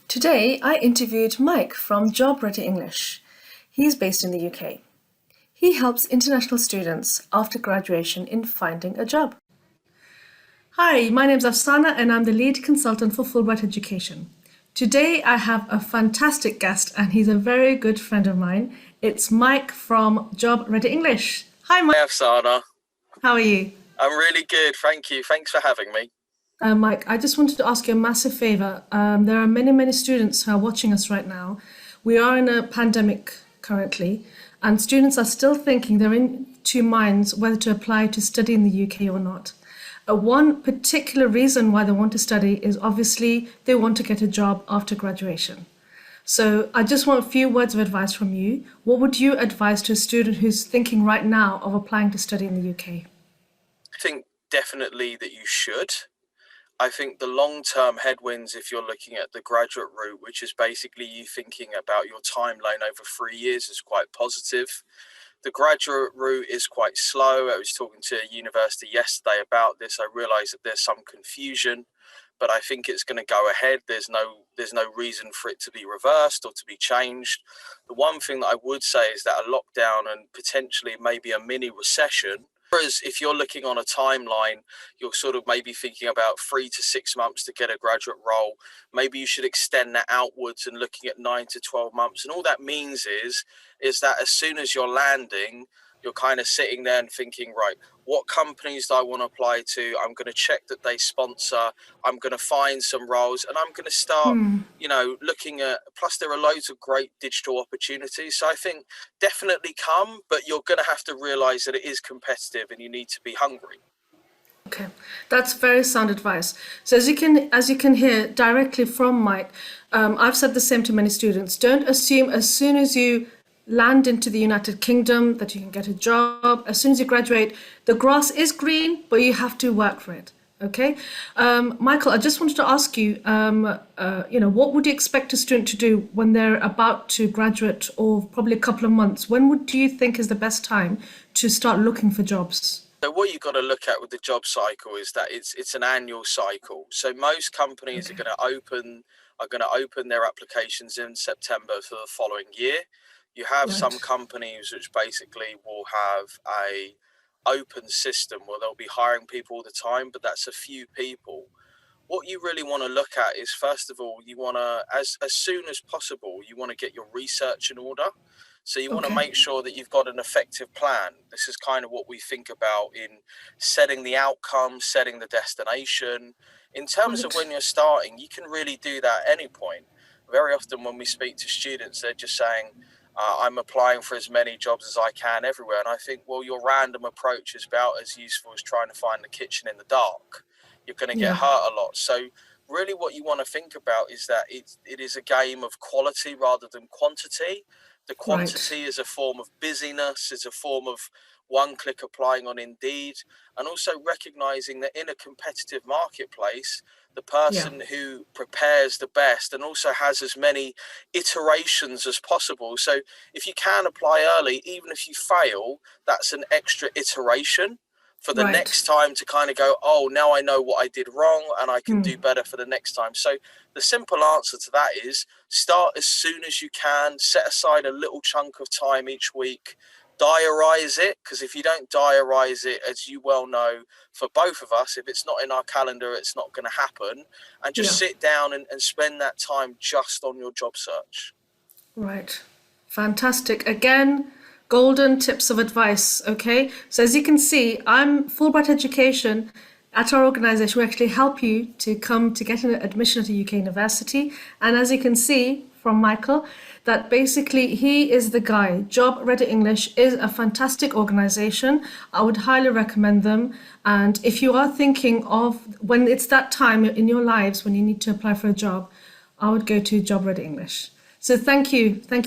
Today, I interviewed Mike from Job Ready English. He's based in the UK. He helps international students after graduation in finding a job. Hi, my name's Afsana and I'm the lead consultant for Fulbright Education. Today, I have a fantastic guest and he's a very good friend of mine. It's Mike from Job Ready English. Hi, Mike. Hi, Afsana. How are you? I'm really good, thank you. Thanks for having me. Mike, I just wanted to ask you a massive favor. There are many students who are watching us right now. We are in a pandemic currently, and students are still thinking they're in two minds whether to apply to study in the UK or not. One particular reason why they want to study is obviously they want to get a job after graduation. So I just want a few words of advice from you. What would you advise to a student who's thinking right now of applying to study in the UK? I think definitely that you should. I think the long-term headwinds, if you're looking at the graduate route, which is basically you thinking about your timeline over 3 years, is quite positive. The graduate route is quite slow. I was talking to a university yesterday about this. I realised that there's some confusion, but I think it's going to go ahead. There's no reason for it to be reversed or to be changed. The one thing that I would say is that a lockdown and potentially maybe a mini recession. Whereas if you're looking on a timeline, you're sort of maybe thinking about 3 to 6 months to get a graduate role. Maybe you should extend that outwards and looking at 9 to 12 months. And all that means is that as soon as you're landing, you're kind of sitting there and thinking, right, what companies do I want to apply to? I'm going to check that they sponsor. I'm going to find some roles and I'm going to start, looking at, plus there are loads of great digital opportunities. So I think definitely come, but you're going to have to realize that it is competitive and you need to be hungry. Okay, that's very sound advice. So as you can hear directly from Mike, I've said the same to many students. Don't assume as soon as you land into the United Kingdom that you can get a job. As soon as you graduate, the grass is green, but you have to work for it. Okay, Michael, I just wanted to ask you, what would you expect a student to do when they're about to graduate, or probably a couple of months? Do you think is the best time to start looking for jobs? So what you've got to look at with the job cycle is that it's an annual cycle. So most companies Okay. are going to open their applications in September for the following year. You have some Right. companies which basically will have a open system where they'll be hiring people all the time, but that's a few people. What you really want to look at is, first of all, you want to, as soon as possible, you want to get your research in order. So you want to Okay. make sure that you've got an effective plan. This is kind of what we think about in setting the outcome, setting the destination. In terms of Right. when you're starting, you can really do that at any point. Very often when we speak to students, they're just saying, I'm applying for as many jobs as I can everywhere. And I think, well, your random approach is about as useful as trying to find the kitchen in the dark. You're going to get Yeah. hurt a lot. So really what you want to think about is that it is a game of quality rather than quantity. The Right. quantity is a form of busyness, is a form of one click applying on Indeed, and also recognizing that in a competitive marketplace, the Yeah. person who prepares the best and also has as many iterations as possible. So if you can apply early, even if you fail, that's an extra iteration for the Right. next time to kind of go, oh, now I know what I did wrong and I can Hmm. do better for the next time. So the simple answer to that is start as soon as you can, set aside a little chunk of time each week, diarize it, because if you don't diarize it, as you well know, for both of us, if it's not in our calendar, it's not going to happen. And just Yeah. sit down and spend that time just on your job search. Right. Fantastic. Again, golden tips of advice. Okay. So as you can see, I'm Fulbright Education. At our organization, we actually help you to come to get an admission at a UK university. And as you can see from Michael, that basically he is the guy. Job Ready English is a fantastic organization. I would highly recommend them. And if you are thinking of when it's that time in your lives when you need to apply for a job, I would go to Job Ready English. So thank you. Thank you.